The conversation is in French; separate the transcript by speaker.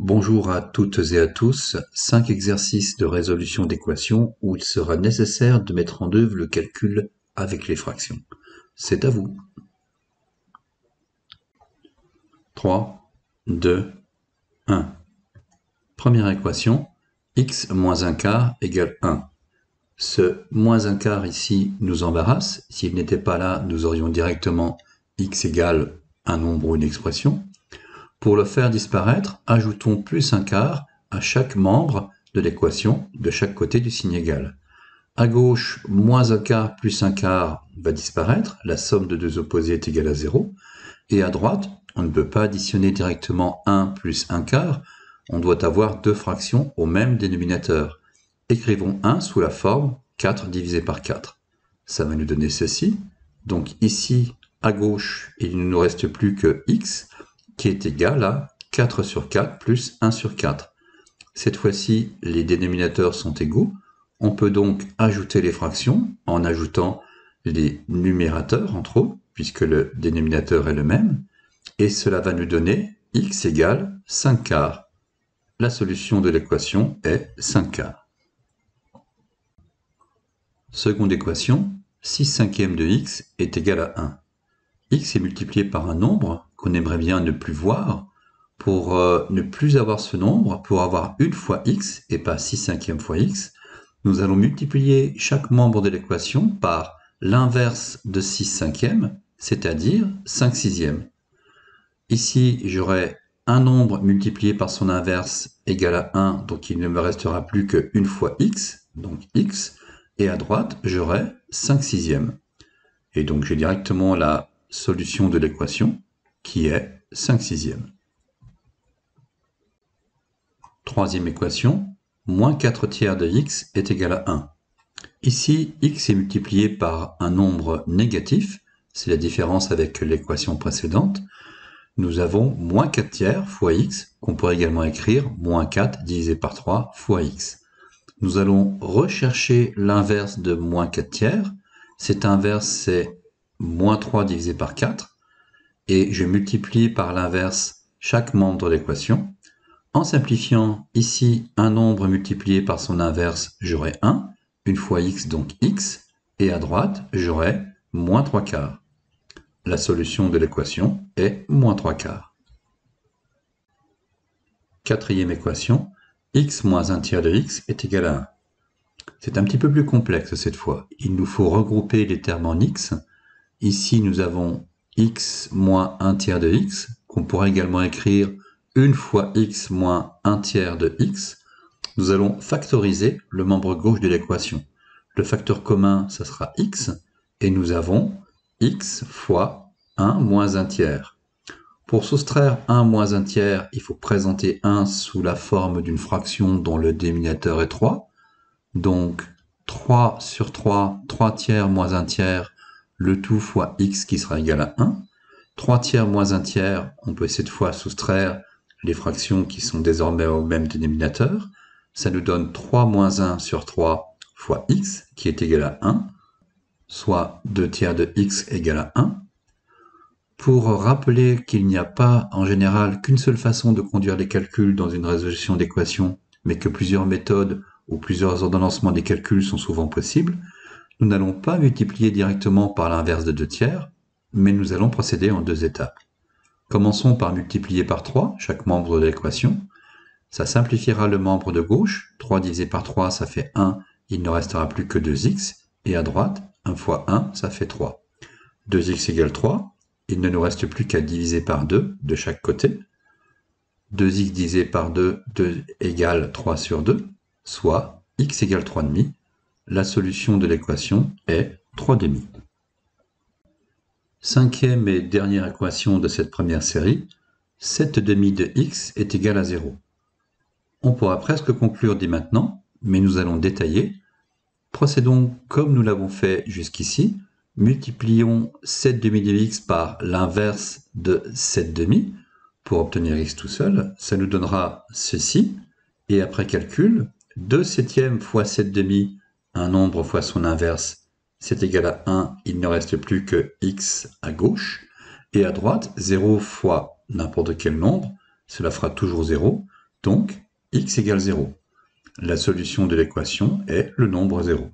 Speaker 1: Bonjour à toutes et à tous. 5 exercices de résolution d'équations où il sera nécessaire de mettre en œuvre le calcul avec les fractions. C'est à vous. 3, 2, 1. Première équation, x moins 1 quart égale 1. Ce moins 1 quart ici nous embarrasse. S'il n'était pas là, nous aurions directement x égale un nombre ou une expression. Pour le faire disparaître, ajoutons plus 1 quart à chaque membre de l'équation de chaque côté du signe égal. À gauche, moins 1 quart plus 1 quart va disparaître, la somme de deux opposés est égale à 0. Et à droite, on ne peut pas additionner directement 1 plus 1 quart, on doit avoir deux fractions au même dénominateur. Écrivons 1 sous la forme 4 divisé par 4. Ça va nous donner ceci. Donc ici, à gauche, il ne nous reste plus que x, qui est égal à 4 sur 4 plus 1 sur 4. Cette fois-ci, les dénominateurs sont égaux. On peut donc ajouter les fractions en ajoutant les numérateurs entre eux, puisque le dénominateur est le même. Et cela va nous donner x égale 5 quarts. La solution de l'équation est 5 quarts. Seconde équation, 6 cinquièmes de x est égal à 1. X est multiplié par un nombre qu'on aimerait bien ne plus voir. Pour ne plus avoir ce nombre, pour avoir une fois x et pas 6 cinquièmes fois x, nous allons multiplier chaque membre de l'équation par l'inverse de 6 cinquièmes, c'est-à-dire 5 sixièmes. Ici, j'aurai un nombre multiplié par son inverse égal à 1, donc il ne me restera plus qu'une fois x, donc x, et à droite, j'aurai 5 sixièmes. Et donc j'ai directement la solution de l'équation, qui est 5 sixièmes. Troisième équation, moins 4 tiers de x est égal à 1. Ici, x est multiplié par un nombre négatif, c'est la différence avec l'équation précédente. Nous avons moins 4 tiers fois x, qu'on pourrait également écrire moins 4 divisé par 3 fois x. Nous allons rechercher l'inverse de moins 4 tiers. Cet inverse, c'est moins 3 divisé par 4, et je multiplie par l'inverse chaque membre de l'équation. En simplifiant, ici, un nombre multiplié par son inverse, j'aurai 1, une fois x, donc x, et à droite, j'aurai moins 3 quarts. La solution de l'équation est moins 3 quarts. Quatrième équation, x moins 1 tiers de x est égal à 1. C'est un petit peu plus complexe cette fois. Il nous faut regrouper les termes en x. Ici, nous avons x moins 1 tiers de x, qu'on pourrait également écrire une fois x moins 1 tiers de x. Nous allons factoriser le membre gauche de l'équation. Le facteur commun, ça sera x, et nous avons x fois 1 moins 1 tiers. Pour soustraire 1 moins 1 tiers, il faut présenter 1 sous la forme d'une fraction dont le dénominateur est 3. Donc 3 sur 3, 3 tiers moins 1 tiers, le tout fois x qui sera égal à 1. 3 tiers moins 1 tiers, on peut cette fois soustraire les fractions qui sont désormais au même dénominateur. Ça nous donne 3 moins 1 sur 3 fois x qui est égal à 1, soit 2 tiers de x égale à 1. Pour rappeler qu'il n'y a pas en général qu'une seule façon de conduire les calculs dans une résolution d'équation, mais que plusieurs méthodes ou plusieurs ordonnancements des calculs sont souvent possibles, nous n'allons pas multiplier directement par l'inverse de 2 tiers, mais nous allons procéder en deux étapes. Commençons par multiplier par 3 chaque membre de l'équation. Ça simplifiera le membre de gauche. 3 divisé par 3, ça fait 1. Il ne restera plus que 2x. Et à droite, 1 fois 1, ça fait 3. 2x égale 3. Il ne nous reste plus qu'à diviser par 2 de chaque côté. 2x divisé par 2, 2 égale 3 sur 2, soit x égale 3,5. La solution de l'équation est 3,5. Cinquième et dernière équation de cette première série, 7,5 de x est égal à 0. On pourra presque conclure dès maintenant, mais nous allons détailler. Procédons comme nous l'avons fait jusqu'ici. Multiplions 7,5 de x par l'inverse de 7,5 pour obtenir x tout seul. Ça nous donnera ceci. Et après calcul, 2 septièmes fois 7,5, un nombre fois son inverse, c'est égal à 1, il ne reste plus que x à gauche. Et à droite, 0 fois n'importe quel nombre, cela fera toujours 0. Donc, x égale 0. La solution de l'équation est le nombre 0.